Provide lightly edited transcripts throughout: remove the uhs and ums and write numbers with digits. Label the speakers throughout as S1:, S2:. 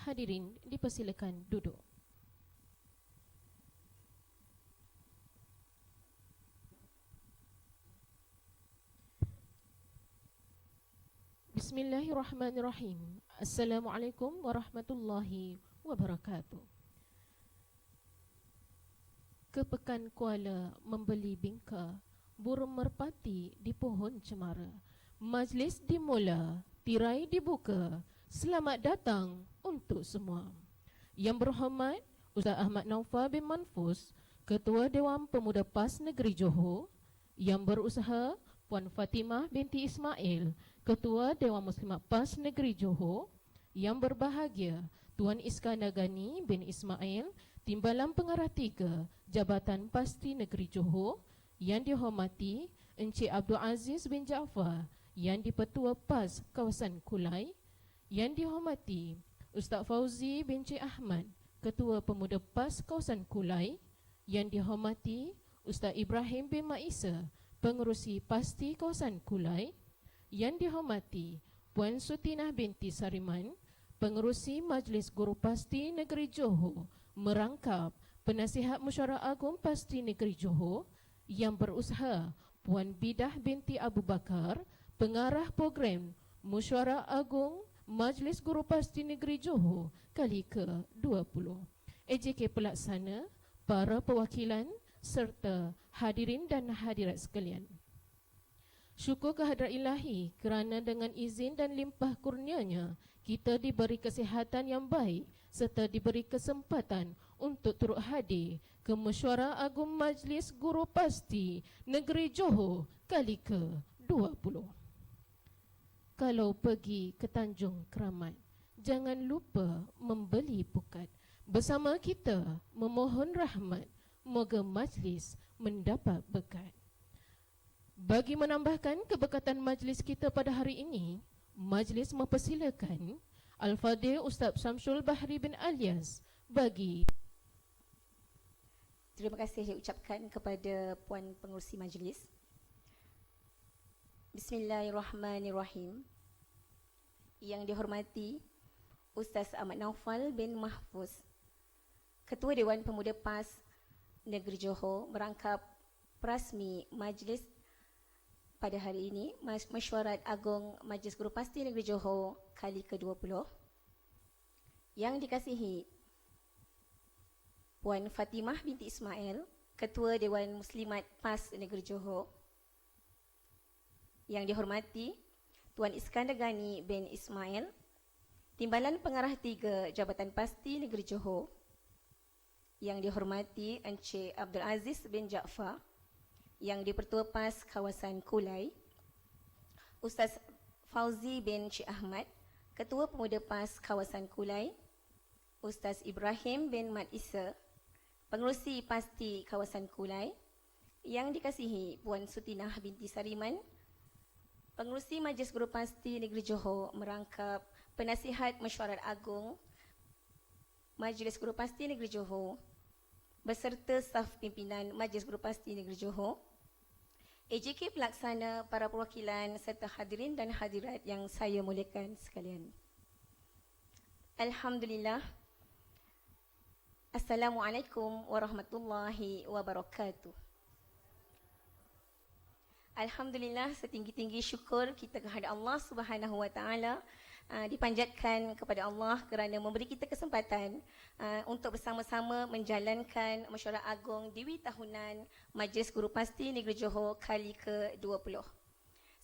S1: Hadirin dipersilakan duduk. Bismillahirrahmanirrahim. Assalamualaikum warahmatullahi wabarakatuh. Ke Pekan Kuala membeli bingka, burung merpati di pohon cemara. Majlis dimula, tirai dibuka. Selamat datang untuk semua. Yang berhormat Ustaz Ahmad Naufal bin Manfus, Ketua Dewan Pemuda PAS Negeri Johor. Yang berusaha Puan Fatimah binti Ismail, Ketua Dewan Muslimat PAS Negeri Johor. Yang berbahagia Tuan Iskandar Gani bin Ismail, Timbalan Pengarah 3 Jabatan Pasti Negeri Johor. Yang dihormati Encik Abdul Aziz bin Jaafar, yang di-Petua PAS Kawasan Kulai. Yang dihormati Ustaz Fauzi bin Cik Ahmad, Ketua Pemuda PAS Kawasan Kulai. Yang dihormati Ustaz Ibrahim bin Maisa, Pengerusi Pasti Kawasan Kulai. Yang dihormati Puan Sutinah binti Sariman, Pengerusi Majlis Guru Pasti Negeri Johor, merangkap Penasihat Mesyuarat Agung Pasti Negeri Johor. Yang berusaha Puan Bidah binti Abu Bakar, Pengarah Program Mesyuarat Agung Majlis Guru Pasti Negeri Johor kali ke-20. AJK Pelaksana, para perwakilan serta hadirin dan hadirat sekalian. Syukur kehadrat ilahi kerana dengan izin dan limpah kurnianya kita diberi kesihatan yang baik serta diberi kesempatan untuk turut hadir ke Mesyuarat Agung Majlis Guru Pasti Negeri Johor kali ke-20. Kalau pergi ke Tanjung Keramat, jangan lupa membeli pukat. Bersama kita memohon rahmat, moga majlis mendapat berkat. Bagi menambahkan keberkatan majlis kita pada hari ini, majlis mempersilakan Al-Fadhil Ustaz Syamsul Bahri bin Alias bagi.
S2: Terima kasih diucapkan kepada Puan Pengerusi Majlis. Bismillahirrahmanirrahim. Yang dihormati Ustaz Ahmad Naufal bin Mahfuz, Ketua Dewan Pemuda PAS Negeri Johor, merangkap perasmi majlis pada hari ini, Mesyuarat Agung Majlis Guru Pasti Negeri Johor kali ke-20. Yang dikasihi Puan Fatimah binti Ismail, Ketua Dewan Muslimat PAS Negeri Johor. Yang dihormati Tuan Iskandar Gani bin Ismail, Timbalan Pengarah 3 Jabatan Pasti Negeri Johor. Yang dihormati Encik Abdul Aziz bin Jaafar, yang di-Pertua PAS Kawasan Kulai. Ustaz Fauzi bin Cik Ahmad, Ketua Pemuda PAS Kawasan Kulai. Ustaz Ibrahim bin Mat Isa, Pengerusi Pasti Kawasan Kulai. Yang dikasihi Puan Sutinah binti Sariman, Pengerusi Majlis Guru Pasti Negeri Johor, merangkap Penasihat Mesyuarat Agung Majlis Guru Pasti Negeri Johor beserta staf pimpinan Majlis Guru Pasti Negeri Johor, AJK Pelaksana, para perwakilan serta hadirin dan hadirat yang saya muliakan sekalian. Alhamdulillah. Assalamualaikum warahmatullahi wabarakatuh. Alhamdulillah, setinggi-tinggi syukur kita kepada Allah Subhanahu Wa Taala, dipanjatkan kepada Allah kerana memberi kita kesempatan untuk bersama-sama menjalankan Mesyuarat Agung Dewi Tahunan Majlis Guru Pasti Negeri Johor kali ke-20.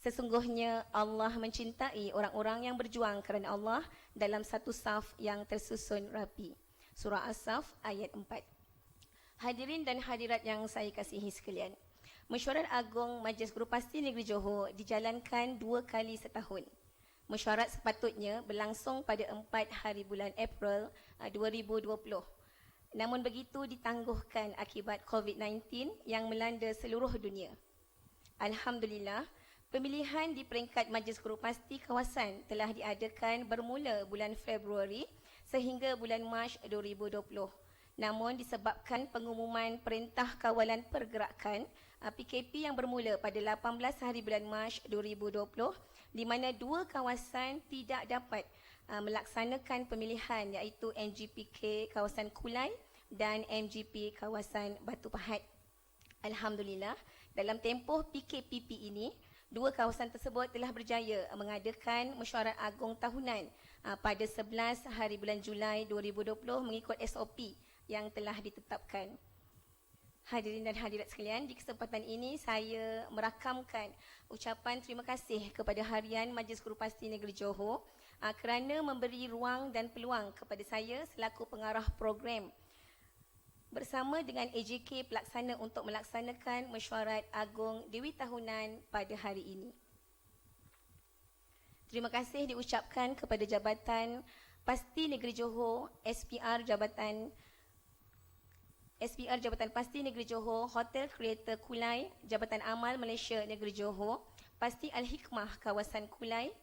S2: Sesungguhnya Allah mencintai orang-orang yang berjuang kerana Allah dalam satu saf yang tersusun rapi. Surah As-Saf ayat 4. Hadirin dan hadirat yang saya kasihi sekalian, Mesyuarat Agung Majlis Guru Pasti Negeri Johor dijalankan 2 kali setahun. Mesyuarat sepatutnya berlangsung pada 4 hari bulan April 2020. Namun begitu ditangguhkan akibat COVID-19 yang melanda seluruh dunia. Alhamdulillah, pemilihan di peringkat Majlis Guru Pasti kawasan telah diadakan bermula bulan Februari sehingga bulan Mac 2020. Namun disebabkan pengumuman Perintah Kawalan Pergerakan PKP yang bermula pada 18 hari bulan Mac 2020 di mana dua kawasan tidak dapat melaksanakan pemilihan, iaitu MGPK kawasan Kulai dan MGP kawasan Batu Pahat. Alhamdulillah, dalam tempoh PKPP ini, dua kawasan tersebut telah berjaya mengadakan mesyuarat agung tahunan pada 11 hari bulan Julai 2020 mengikut SOP yang telah ditetapkan. Hadirin dan hadirat sekalian, di kesempatan ini saya merakamkan ucapan terima kasih kepada Harian Majlis Guru Pasti Negeri Johor kerana memberi ruang dan peluang kepada saya selaku pengarah program bersama dengan AJK pelaksana untuk melaksanakan mesyuarat agung Dewi Tahunan pada hari ini. Terima kasih diucapkan kepada Jabatan Pasti Negeri Johor, SPR Jabatan Pasti Negeri Johor, Hotel Creator Kulai, Jabatan Amal Malaysia Negeri Johor, Pasti Al-Hikmah Kawasan Kulai,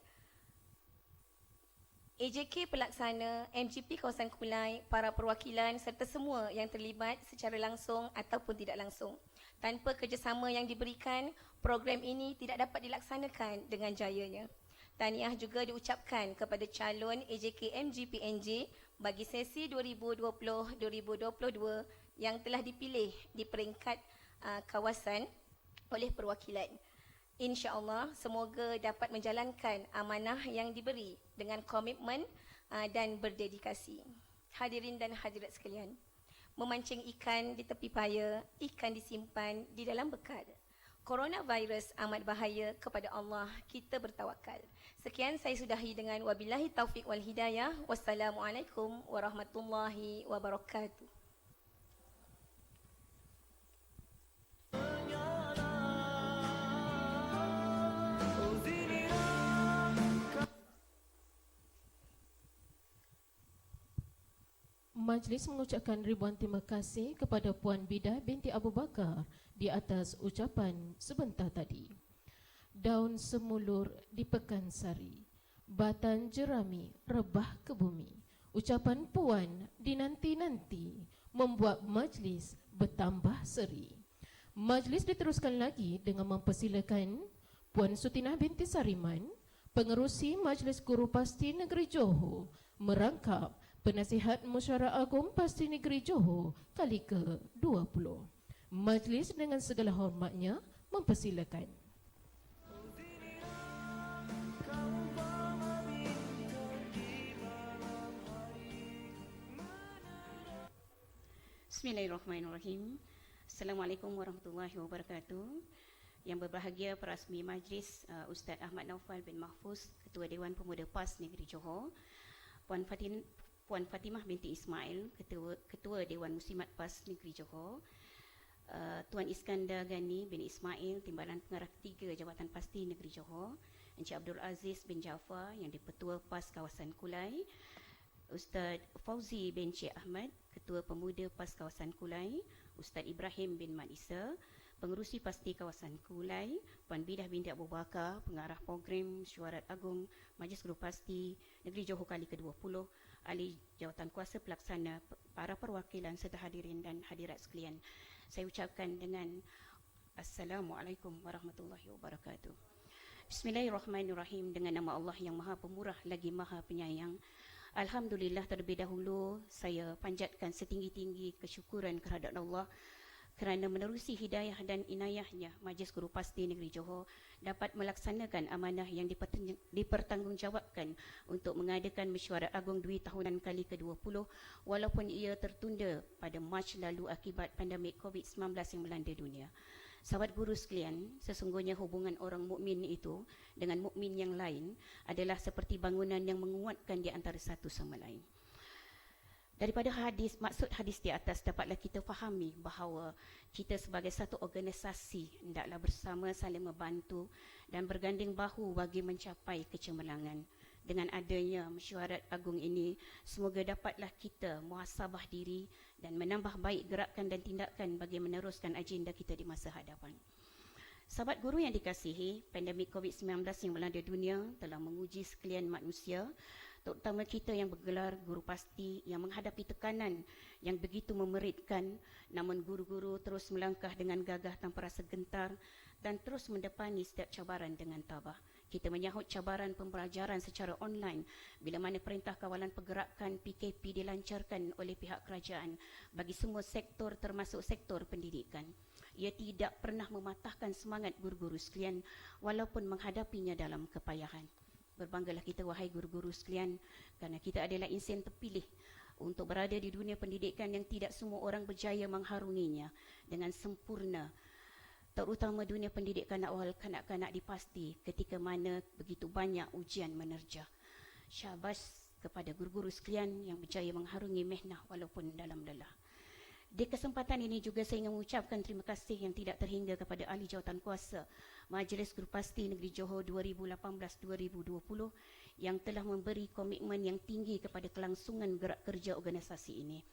S2: AJK Pelaksana, MGP Kawasan Kulai, para perwakilan serta semua yang terlibat secara langsung ataupun tidak langsung. Tanpa kerjasama yang diberikan, program ini tidak dapat dilaksanakan dengan jayanya. Tahniah juga diucapkan kepada calon AJK MGPNJ bagi sesi 2020-2022 yang telah dipilih di peringkat kawasan oleh perwakilan. InsyaAllah semoga dapat menjalankan amanah yang diberi dengan komitmen dan berdedikasi. Hadirin dan hadirat sekalian, memancing ikan di tepi paya, ikan disimpan di dalam bekal. Coronavirus amat bahaya, kepada Allah kita bertawakal. Sekian saya sudahi dengan wabillahi taufiq wal hidayah. Wassalamualaikum warahmatullahi wabarakatuh.
S1: Majlis mengucapkan ribuan terima kasih kepada Puan Bidah binti Abu Bakar di atas ucapan sebentar tadi. Daun semulur di Pekansari, batan jerami rebah ke bumi. Ucapan Puan dinanti-nanti membuat majlis bertambah seri. Majlis diteruskan lagi dengan mempersilakan Puan Sutinah binti Sariman, Pengerusi Majlis Guru Pasti Negeri Johor, merangkap Penasihat Mesyuarat Agung Pasti Negeri Johor kali ke-20. Majlis dengan segala hormatnya mempersilakan.
S3: Bismillahirrahmanirrahim. Assalamualaikum warahmatullahi wabarakatuh. Yang berbahagia perasmi majlis Ustaz Ahmad Naufal bin Mahfuz, Ketua Dewan Pemuda PAS Negeri Johor, Puan Fatimah binti Ismail, Ketua Dewan Muslimat PAS Negeri Johor, Tuan Iskandar Ghani bin Ismail, Timbalan Pengarah Ketiga Jabatan Pasti Negeri Johor, Encik Abdul Aziz bin Jaafar, yang di-Petua PAS Kawasan Kulai, Ustaz Fauzi bin Cik Ahmad, Ketua Pemuda PAS Kawasan Kulai, Ustaz Ibrahim bin Mat Isa, Pengerusi Pasti Kawasan Kulai, Puan Bidah binti Abu Bakar, Pengarah Program Mesyuarat Agung Majlis Guru Pasti Negeri Johor kali ke-20, ahli jawatan kuasa pelaksana, para perwakilan serta hadirin dan hadirat sekalian. Saya ucapkan dengan Assalamualaikum warahmatullahi wabarakatuh. Bismillahirrahmanirrahim. Dengan nama Allah yang Maha Pemurah lagi Maha Penyayang. Alhamdulillah, terlebih dahulu saya panjatkan setinggi-tinggi kesyukuran kehadrat Allah kerana menerusi hidayah dan inayahnya Majlis Guru Pasti Negeri Johor dapat melaksanakan amanah yang dipertanggungjawabkan untuk mengadakan mesyuarat agung Dwi Tahunan kali ke-20 walaupun ia tertunda pada Mac lalu akibat pandemik COVID-19 yang melanda dunia. Sahabat guru sekalian, sesungguhnya hubungan orang mukmin itu dengan mukmin yang lain adalah seperti bangunan yang menguatkan di antara satu sama lain. Daripada maksud hadis di atas dapatlah kita fahami bahawa kita sebagai satu organisasi hendaklah bersama saling membantu dan berganding bahu bagi mencapai kecemerlangan. Dengan adanya mesyuarat agung ini, semoga dapatlah kita muhasabah diri dan menambah baik gerakan dan tindakan bagi meneruskan agenda kita di masa hadapan. Sahabat guru yang dikasihi, pandemik COVID-19 yang melanda dunia telah menguji sekalian manusia, terutama kita yang bergelar guru pasti yang menghadapi tekanan yang begitu memeritkan, namun guru-guru terus melangkah dengan gagah tanpa rasa gentar dan terus mendepani setiap cabaran dengan tabah. Kita menyahut cabaran pembelajaran secara online bila mana Perintah Kawalan Pergerakan PKP dilancarkan oleh pihak kerajaan bagi semua sektor termasuk sektor pendidikan. Ia tidak pernah mematahkan semangat guru-guru sekalian walaupun menghadapinya dalam kepayahan. Berbanggalah kita wahai guru-guru sekalian kerana kita adalah insan terpilih untuk berada di dunia pendidikan yang tidak semua orang berjaya mengharunginya dengan sempurna. Terutama dunia pendidikan awal kanak-kanak dipasti ketika mana begitu banyak ujian menerjah. Syabas kepada guru-guru sekalian yang berjaya mengharungi mehnah walaupun dalam lelah. Di kesempatan ini juga saya ingin mengucapkan terima kasih yang tidak terhingga kepada Ahli Jawatankuasa Majlis Guru Pasti Negeri Johor 2018-2020 yang telah memberi komitmen yang tinggi kepada kelangsungan gerak kerja organisasi ini.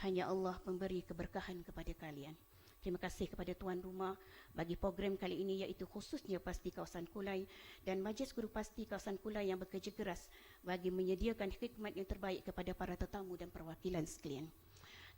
S3: Hanya Allah memberi keberkahan kepada kalian. Terima kasih kepada tuan rumah bagi program kali ini iaitu khususnya Pasti Kawasan Kulai dan Majlis Guru Pasti Kawasan Kulai yang bekerja keras bagi menyediakan khidmat yang terbaik kepada para tetamu dan perwakilan sekalian.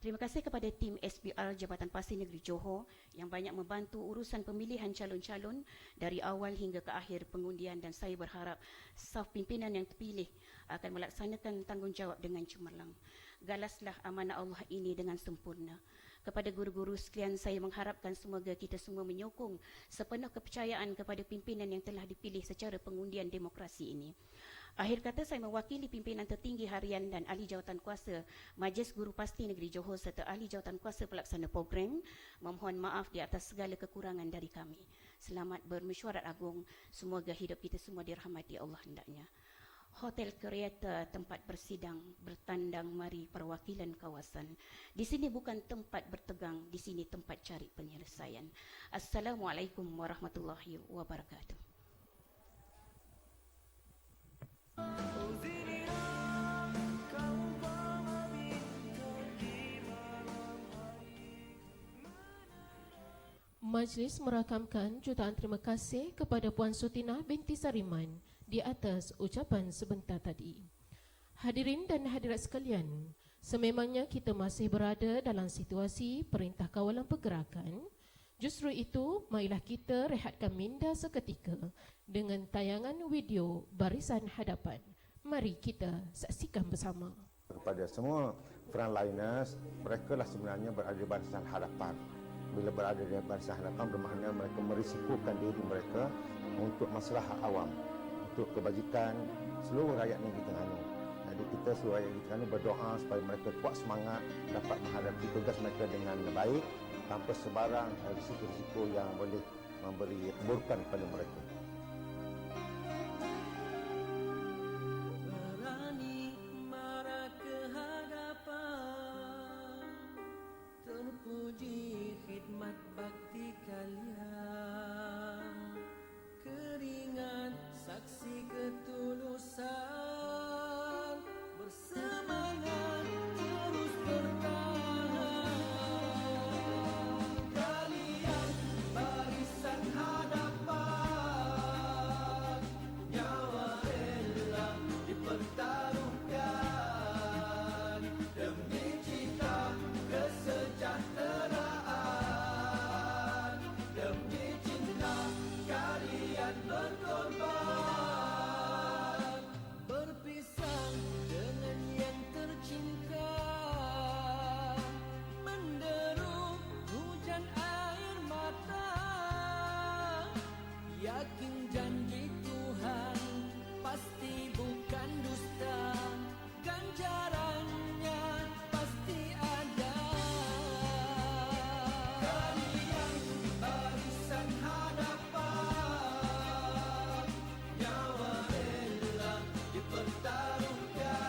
S3: Terima kasih kepada tim SPR Jabatan Pasti Negeri Johor yang banyak membantu urusan pemilihan calon-calon dari awal hingga ke akhir pengundian dan saya berharap staf pimpinan yang terpilih akan melaksanakan tanggungjawab dengan cemerlang. Galaslah amanah Allah ini dengan sempurna. Kepada guru-guru sekalian, saya mengharapkan semoga kita semua menyokong sepenuh kepercayaan kepada pimpinan yang telah dipilih secara pengundian demokrasi ini. Akhir kata, saya mewakili pimpinan tertinggi harian dan ahli jawatankuasa Majlis Guru Pasti Negeri Johor serta ahli jawatankuasa pelaksana program memohon maaf di atas segala kekurangan dari kami. Selamat bermesyuarat agung. Semoga hidup kita semua dirahmati Allah hendaknya. Hotel Kereta tempat bersidang, bertandang mari perwakilan kawasan. Di sini bukan tempat bertegang, di sini tempat cari penyelesaian. Assalamualaikum warahmatullahi wabarakatuh.
S1: Majlis merakamkan jutaan terima kasih kepada Puan Sutinah binti Sariman di atas ucapan sebentar tadi. Hadirin dan hadirat sekalian, sememangnya kita masih berada dalam situasi Perintah Kawalan Pergerakan. Justru itu, marilah kita rehatkan minda seketika dengan tayangan video barisan hadapan. Mari kita saksikan bersama.
S4: Kepada semua frontliners, mereka lah sebenarnya berada di barisan hadapan. Bila berada di barisan hadapan bermakna mereka merisikokan diri mereka untuk masalah awam, untuk kebajikan seluruh rakyat negeri Terengganu. Jadi kita seluruh rakyat negeri Terengganu berdoa supaya mereka kuat semangat dapat menghadapi tugas mereka dengan baik tanpa sebarang risiko-risiko yang boleh memberi keburukan kepada mereka.
S5: Berani marah ke hadapan, terpuji khidmat bakti kalian, keringat saksi ketulusan, bersemangat terus bertahan. Kalian barisan hadapan, nyawa rela dipertaruhkan demi cita kesejahteraan, demi cinta kalian berkorban. Berpisah dengan yang tercinta, menderu hujan air mata, yakin janji Tuhan pasti bukan dusta, ganjarannya pasti ada. Kalian barisan hadapan, nyawa rela dipertaruhkan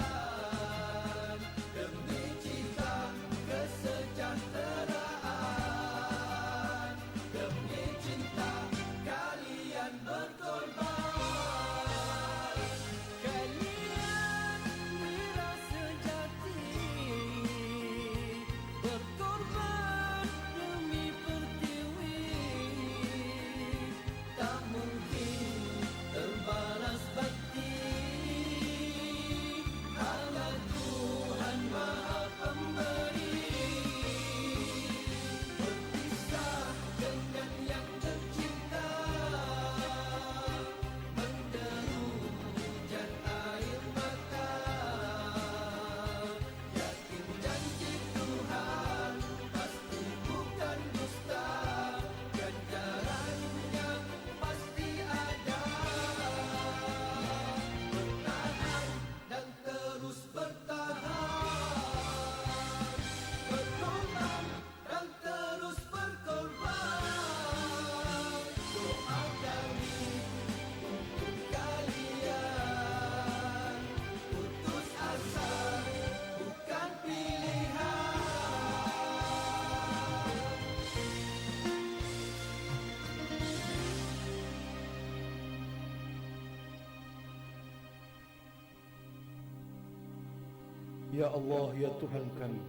S6: Ya Allah, ya Tuhan kami,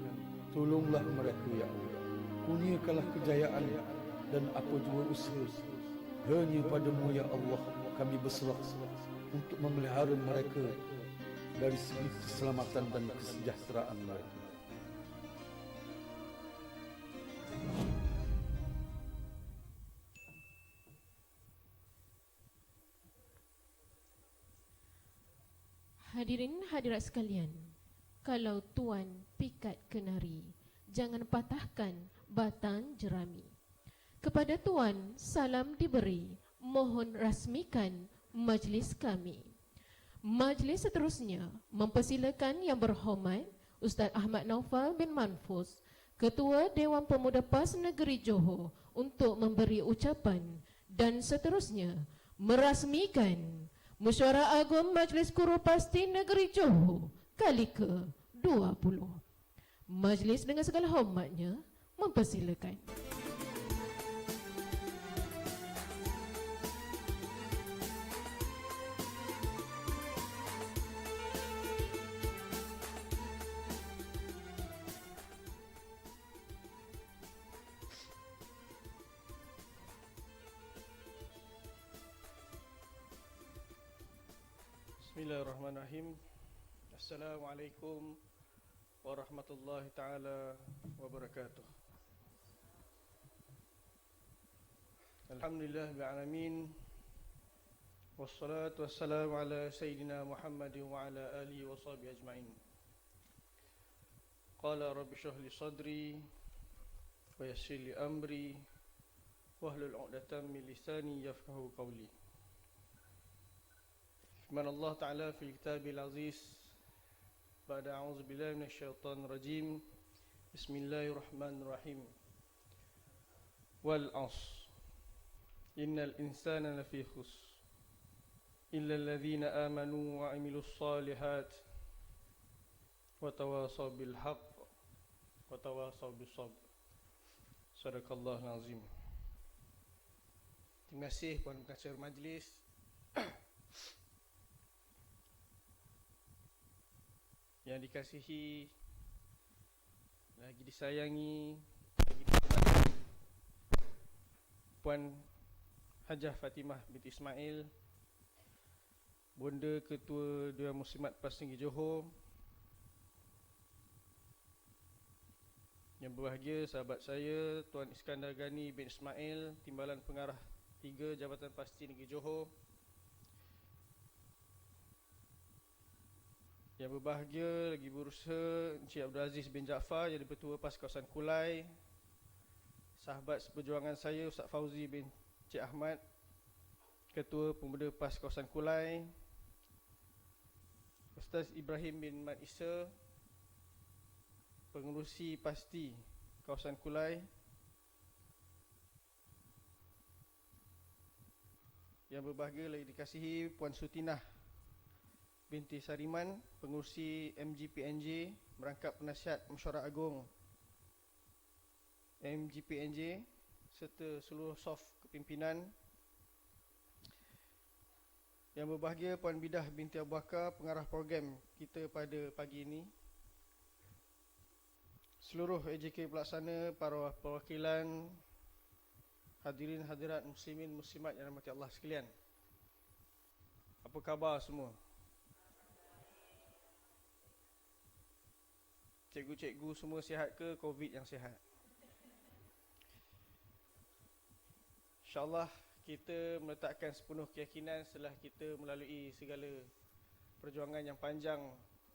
S6: tolonglah mereka ya Allah. Kurniakanlah kejayaan dan apa jua usaha. Hanya padamu ya Allah kami berserah untuk memelihara mereka dari segi keselamatan dan kesejahteraan mereka.
S1: Hadirin hadirat sekalian, kalau tuan pikat kenari, jangan patahkan batang jerami. Kepada tuan salam diberi, mohon rasmikan majlis kami. Majlis seterusnya mempersilakan Yang Berhormat Ustaz Ahmad Naufal bin Manfus, Ketua Dewan Pemuda PAS Negeri Johor, untuk memberi ucapan dan seterusnya merasmikan Mesyuarat Agung Majlis Guru Pasti Negeri Johor kali ke-20. Majlis dengan segala hormatnya mempersilakan.
S7: Bismillahirrahmanirrahim. Assalamualaikum warahmatullahi taala wabarakatuh. Alhamdulillah bil alamin. Wassalatu wassalamu ala sayyidina Muhammad wa ala alihi wa sahbihi ajma'in. Qala rabbi shrah li sadri wa yassir li amri wahlul 'uqdatam min lisani yafqahu qawli. من الله تعالى في كتابه العزيز بعد أعوذ بالله من الشيطان الرجيم بسم الله الرحمن الرحيم والعصر إن الإنسان لفي خسر إلا الذين آمنوا وعملوا الصالحات وتواصوا بالحق وتواصوا بالصبر. صدق الله العظيم. Terima kasih Puan Pengacara Majlis, yang dikasihi, lagi disayangi, lagi dihormati Puan Hajah Fatimah binti Ismail, Bonda Ketua Dewan Muslimat PAS Negeri Johor, yang berbahagia sahabat saya Tuan Iskandar Ghani bin Ismail, Timbalan Pengarah 3 Jabatan Pasti Negeri Johor, yang berbahagia lagi berusaha Encik Abdul Aziz bin Jaafar, jadi Ketua PAS Kawasan Kulai, sahabat seperjuangan saya Ustaz Fauzi bin Encik Ahmad, Ketua Pemuda PAS Kawasan Kulai, Ustaz Ibrahim bin Mat Isa, Pengerusi Pasti Kawasan Kulai, yang berbahagia lagi dikasihi Puan Sutinah binti Sariman, Pengurusi MGPNJ, Merangkap Penasihat Mesyuarat Agung MGPNJ, serta seluruh saf kepimpinan. Yang berbahagia Puan Bidah binti Abu Bakar, Pengarah program kita pada pagi ini, seluruh AJK pelaksana, para perwakilan, hadirin hadirat muslimin muslimat yang dirahmati Allah sekalian. Apa khabar semua? Cikgu-cikgu semua sihat ke? Covid yang sihat? InsyaAllah kita meletakkan sepenuh keyakinan setelah kita melalui segala perjuangan yang panjang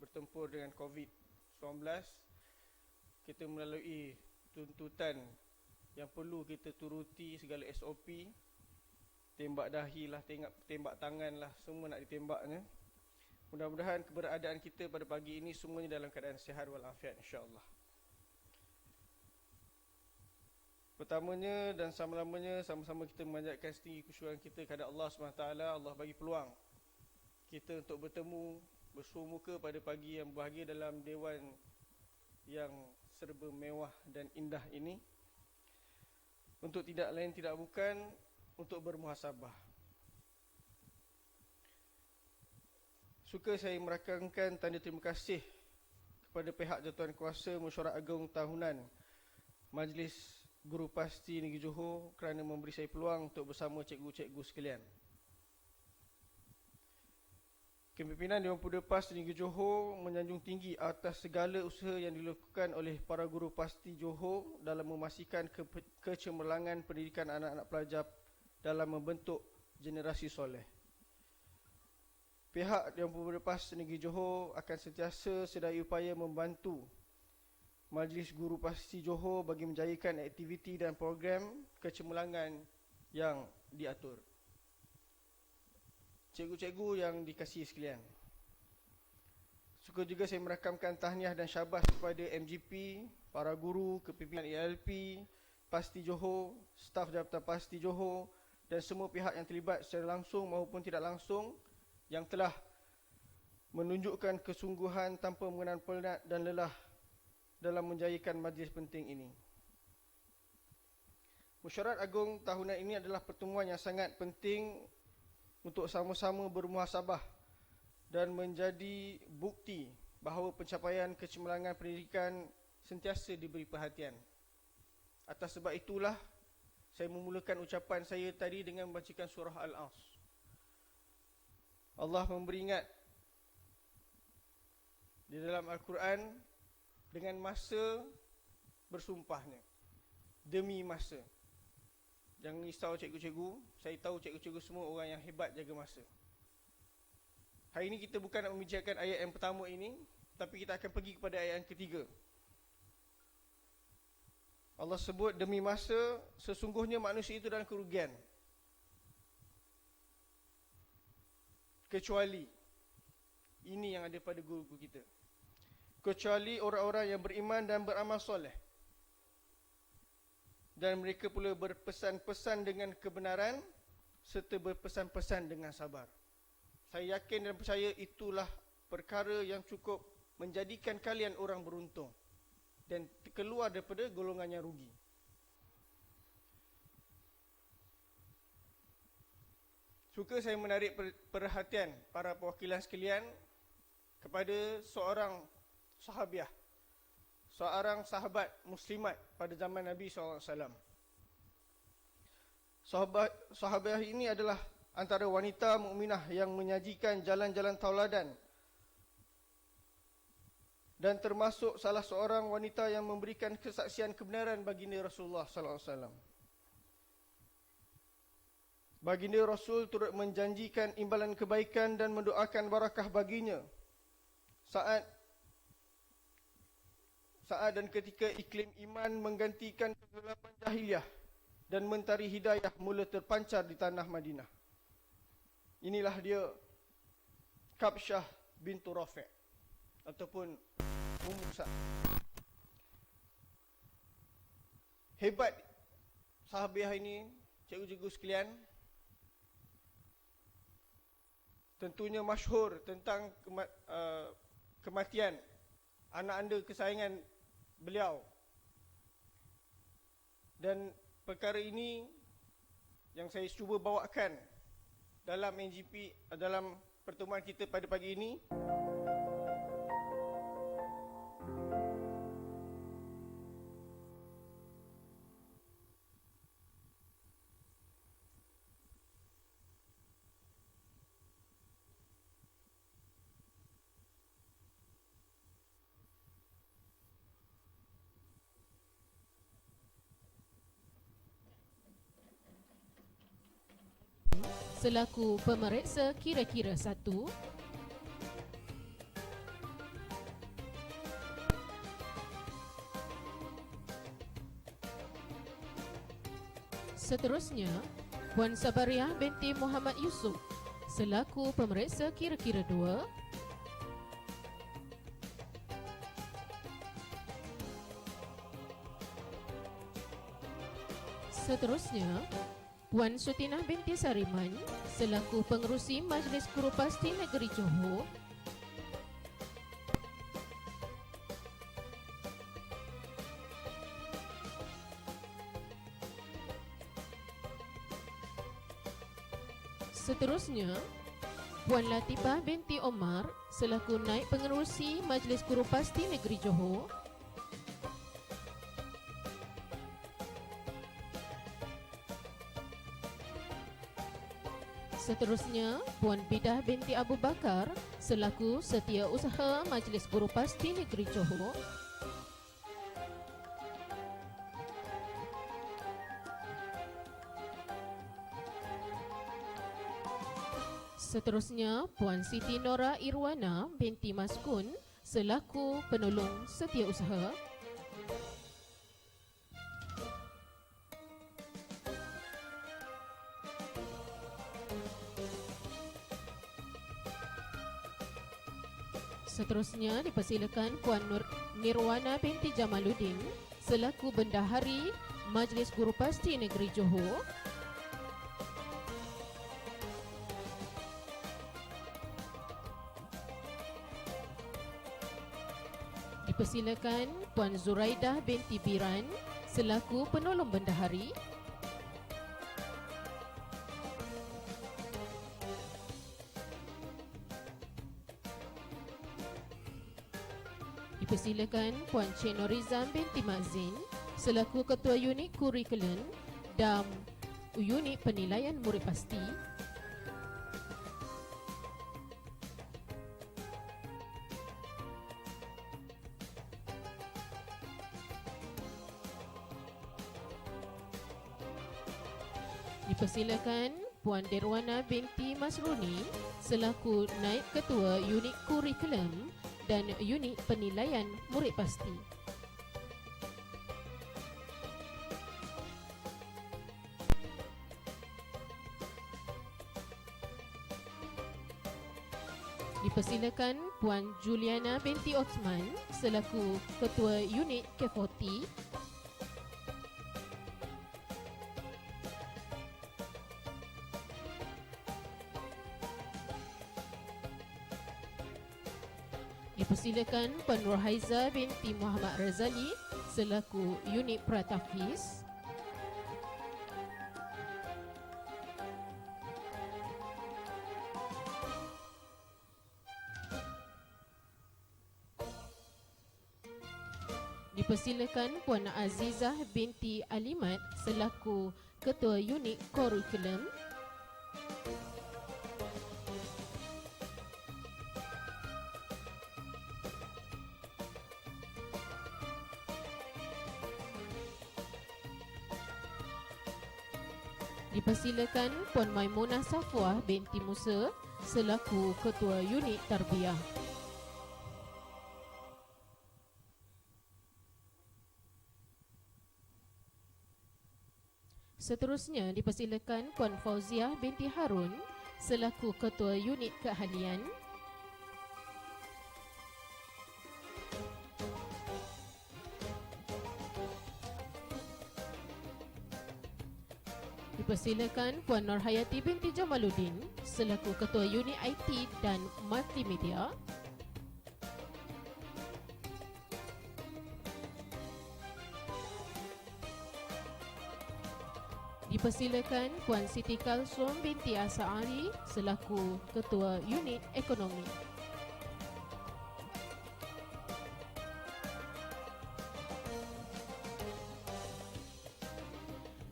S7: bertempur dengan COVID-19, kita melalui tuntutan yang perlu kita turuti segala SOP, tembak dahi lah, tembak tangan lah, semua nak ditembaknya. Mudah-mudahan keberadaan kita pada pagi ini semuanya dalam keadaan sihat walafiat insya-Allah. Pertamanya dan selama-lamanya, sama-sama kita memanjatkan setinggi kesyukuran kita kepada Allah SWT. Allah bagi peluang kita untuk bertemu bersua muka pada pagi yang bahagia dalam dewan yang serba mewah dan indah ini, untuk tidak lain tidak bukan untuk bermuhasabah. Suka saya merakamkan tanda terima kasih kepada pihak Jatuan Kuasa Mesyuarat Agung Tahunan Majlis Guru Pasti Negeri Johor kerana memberi saya peluang untuk bersama cikgu-cikgu sekalian. Kepimpinan Dewan Pemuda PAS Negeri Johor menyanjung tinggi atas segala usaha yang dilakukan oleh para guru pasti Johor dalam memastikan kecemerlangan pendidikan anak-anak pelajar dalam membentuk generasi soleh. Pihak Dewan Pemuda PAS Negeri Johor akan sentiasa sedaya upaya membantu Majlis Guru Pasti Johor bagi menjayakan aktiviti dan program kecemerlangan yang diatur. Cikgu-cikgu yang dikasihi sekalian, suka juga saya merakamkan tahniah dan syabas kepada MGP, para guru, kepimpinan ALP, Pasti Johor, staf Jabatan Pasti Johor dan semua pihak yang terlibat secara langsung maupun tidak langsung yang telah menunjukkan kesungguhan tanpa mengenal penat dan lelah dalam menjayakan majlis penting ini. Mesyuarat Agung tahunan ini adalah pertemuan yang sangat penting untuk sama-sama bermuhasabah dan menjadi bukti bahawa pencapaian kecemerlangan pendidikan sentiasa diberi perhatian. Atas sebab itulah saya memulakan ucapan saya tadi dengan membacakan surah Al-As. Allah memberi ingat di dalam Al-Quran dengan masa bersumpahnya, demi masa. Jangan risau cikgu-cikgu, saya tahu cikgu-cikgu semua orang yang hebat jaga masa. Hari ini kita bukan nak membicarakan ayat yang pertama ini, tapi kita akan pergi kepada ayat yang ketiga. Allah sebut demi masa, sesungguhnya manusia itu dalam kerugian. Kecuali, ini yang ada pada guru-guru kita. Kecuali orang-orang yang beriman dan beramal soleh. Dan mereka pula berpesan-pesan dengan kebenaran serta berpesan-pesan dengan sabar. Saya yakin dan percaya itulah perkara yang cukup menjadikan kalian orang beruntung dan keluar daripada golongan yang rugi. Suka saya menarik perhatian para perwakilan sekalian kepada seorang sahabiah, seorang sahabat muslimat pada zaman Nabi SAW. Sahabiah ini adalah antara wanita mukminah yang menyajikan jalan-jalan tauladan dan termasuk salah seorang wanita yang memberikan kesaksian kebenaran baginda Rasulullah SAW. Baginda Rasul turut menjanjikan imbalan kebaikan dan mendoakan barakah baginya saat dan ketika iklim iman menggantikan kegelapan jahiliah dan mentari hidayah mula terpancar di tanah Madinah. Inilah dia Kabsyah bintu Rafi' ataupun Ummu Sa'd. Hebat sahabiah ini, cikgu-cikgu sekalian. Tentunya masyhur tentang kematian anak anda kesayangan beliau. Dan perkara ini yang saya cuba bawakan dalam NGP, dalam pertemuan kita pada pagi ini.
S1: Selaku pemeriksa kira-kira 1, seterusnya Puan Sabariah binti Muhammad Yusuf selaku pemeriksa kira-kira 2, seterusnya Puan Sutinah binti Sariman selaku pengerusi Majlis Guru Pasti Negeri Johor, seterusnya Puan Latifah binti Omar selaku Naib Pengerusi Majlis Guru Pasti Negeri Johor. Seterusnya, Puan Bidah binti Abu Bakar selaku Setiausaha Majlis Guru Pasti Negeri Johor. Seterusnya, Puan Siti Nora Irwana binti Maskun selaku Penolong Setiausaha. Seterusnya dipersilakan Puan Nirwana binti Jamaluddin selaku Bendahari Majlis Guru Pasti Negeri Johor. Dipersilakan Puan Zuraidah binti Biran selaku Penolong Bendahari. Dipersilakan Puan Cik Norizam binti Mazin selaku Ketua Unit Kurikulum dan Unit Penilaian Murid Pasti. Dipersilakan Puan Derwana binti Masruni selaku Naib Ketua Unit Kurikulum dan Unit Penilaian Murid Pasti. Dipersilakan Puan Juliana binti Osman selaku Ketua Unit K40. Dipersilakan Puan Nurhaiza binti Muhammad Razali selaku Unit Pratafis. Dipersilakan Puan Azizah binti Alimat selaku Ketua Unit Kurikulum. Dipersilakan Puan Maimunah Safwah binti Musa selaku Ketua Unit Tarbiyah. Seterusnya dipersilakan Puan Fauziah binti Harun selaku Ketua Unit Keahlian. Dipersilakan Puan Nurhayati binti Jamaluddin selaku Ketua Unit IT dan Multimedia. Dipersilakan Puan Siti Kalsum binti Asa'ari selaku Ketua Unit Ekonomi.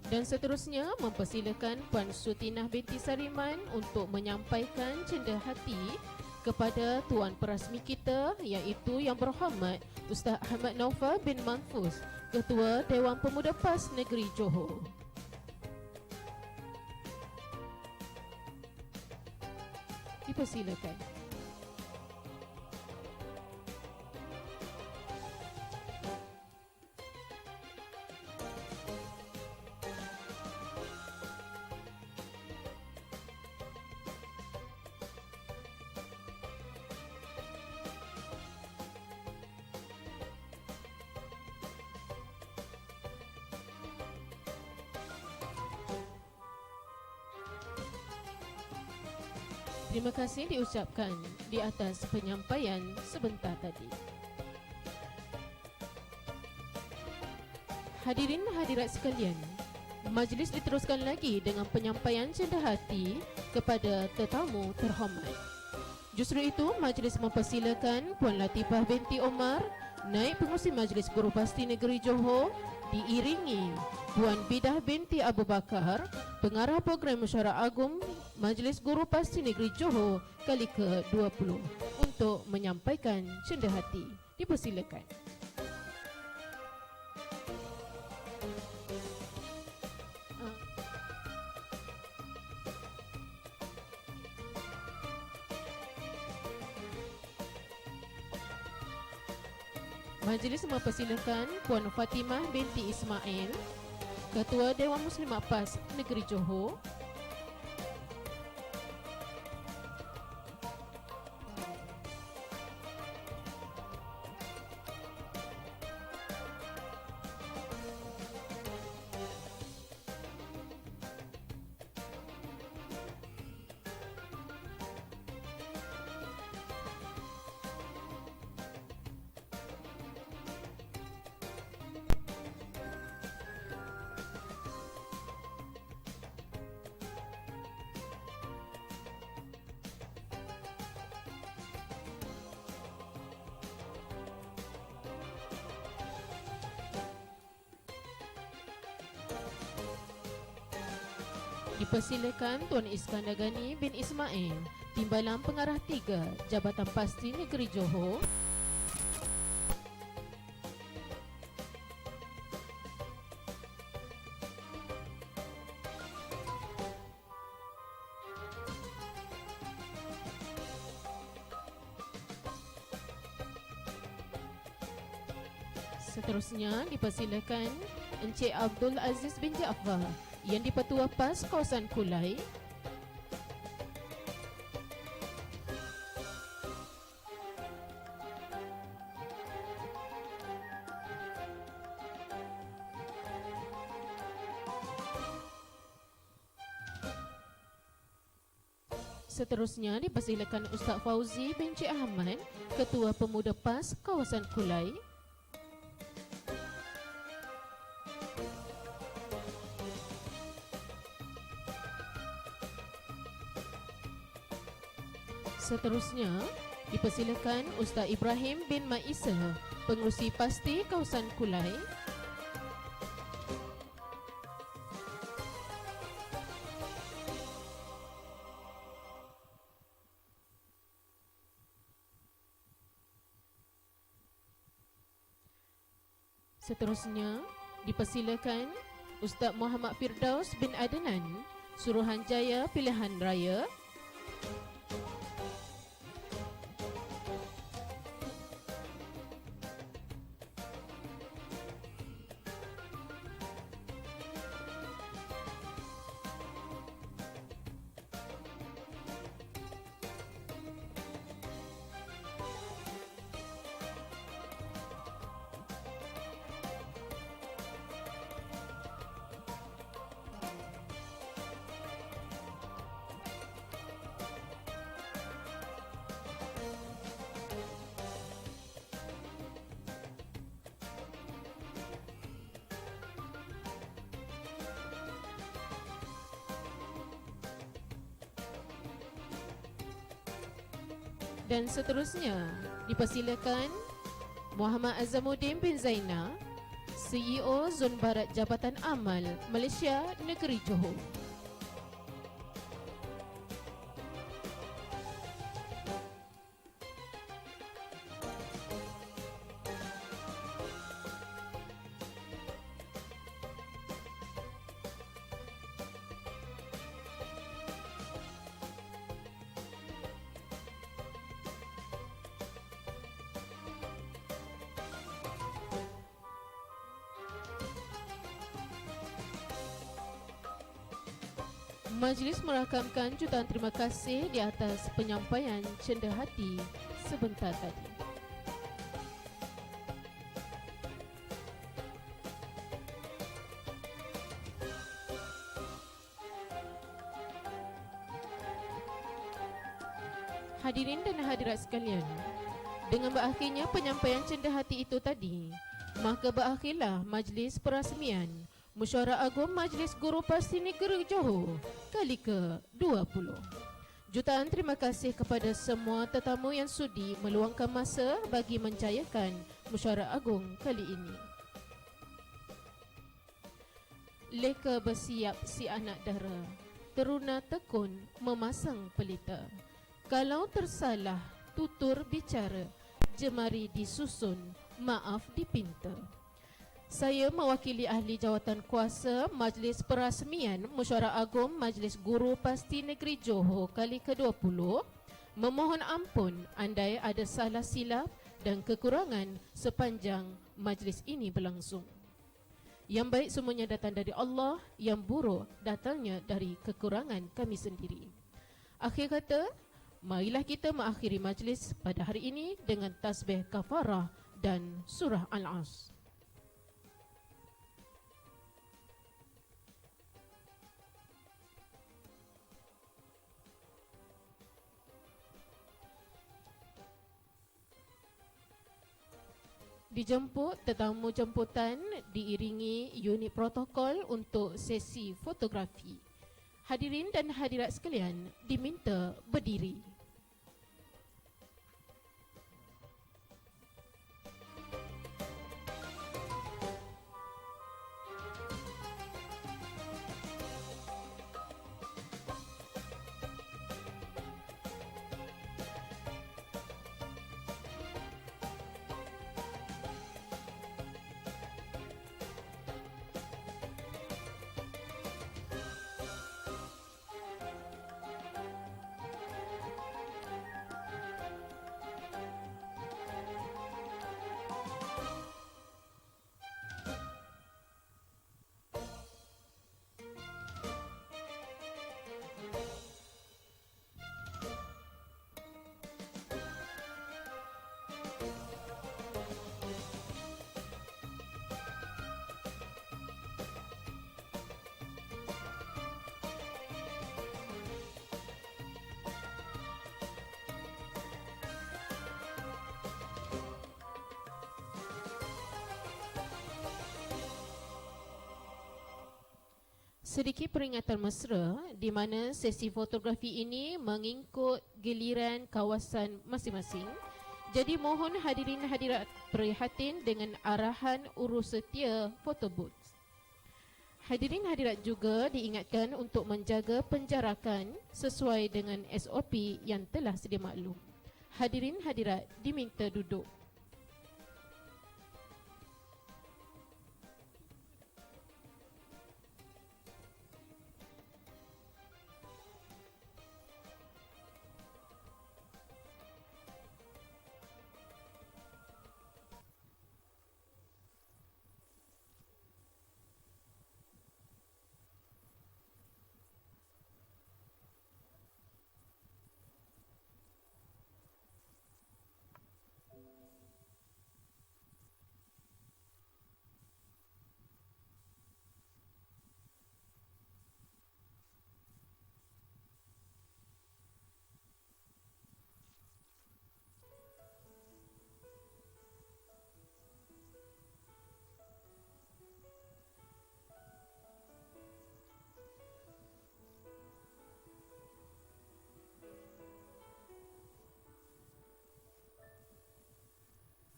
S1: Dan seterusnya mempersilakan Puan Sutinah binti Sariman untuk menyampaikan cenderia hati kepada Tuan Perasmi kita, iaitu Yang Berhormat Ustaz Ahmad Naufal bin Mahfuz, Ketua Dewan Pemuda PAS Negeri Johor. Dipersilakan. Terima kasih diucapkan di atas penyampaian sebentar tadi. Hadirin hadirat sekalian, majlis diteruskan lagi dengan penyampaian cenderia hati kepada tetamu terhormat. Justru itu, majlis mempersilakan Puan Latifah binti Omar, Naib Pengurusi Majlis Guru Pasti Negeri Johor, diiringi Puan Bidah binti Abu Bakar, Pengarah Program Mesyuarat Agung Majlis Guru Pasti Negeri Johor kali ke-20 untuk menyampaikan cendeghati. Dipersilakan. Majlis mempersilakan Puan Fatimah binti Ismail, Ketua Dewan Muslimat PAS Negeri Johor, dipersilakan Tuan Iskandar Ghani bin Ismail, Timbalan Pengarah 3 Jabatan Pasti Negeri Johor, seterusnya dipersilakan Encik Abdul Aziz bin Jaafar, yang di-Petua PAS Kawasan Kulai, seterusnya dipersilakan Ustaz Fauzi bin Cik Ahmad, Ketua Pemuda PAS Kawasan Kulai, seterusnya dipersilakan Ustaz Ibrahim bin Maisa, Pengerusi Pasti Kawasan Kulai, seterusnya dipersilakan Ustaz Muhammad Firdaus bin Adnan, Suruhanjaya Pilihan Raya, dan seterusnya dipersilakan Muhammad Azamuddin bin Zainal, CEO Zon Barat Jabatan Amal Malaysia Negeri Johor. Majlis merakamkan jutaan terima kasih di atas penyampaian cendeghati sebentar tadi. Hadirin dan hadirat sekalian, dengan berakhirnya penyampaian cendeghati itu tadi, maka berakhirlah majlis perasmian Mesyuarat Agung Majlis Guru Pasti Negeri Johor kali ke-20. Jutaan terima kasih kepada semua tetamu yang sudi meluangkan masa bagi menjayakan mesyuarat agung kali ini. Leka bersiap si anak dara, teruna tekun memasang pelita. Kalau tersalah tutur bicara, jemari disusun, maaf dipinta. Saya mewakili ahli jawatan kuasa Majlis Perasmian Mesyuarat Agung Majlis Guru Pasti Negeri Johor kali ke-20 memohon ampun andai ada salah silap dan kekurangan sepanjang majlis ini berlangsung. Yang baik semuanya datang dari Allah, yang buruk datangnya dari kekurangan kami sendiri. Akhir kata, marilah kita mengakhiri majlis pada hari ini dengan tasbih kafarah dan surah Al-As. Dijemput tetamu jemputan diiringi unit protokol untuk sesi fotografi. Hadirin dan hadirat sekalian diminta berdiri. Sedikit peringatan mesra di mana sesi fotografi ini mengikut giliran kawasan masing-masing. Jadi mohon hadirin hadirat prihatin dengan arahan urus setia photo booth. Hadirin hadirat juga diingatkan untuk menjaga penjarakan sesuai dengan SOP yang telah sedia maklum. Hadirin hadirat diminta duduk.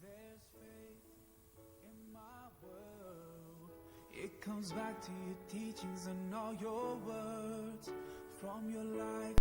S5: There's faith in my world. It comes back to your teachings and all your words from your life.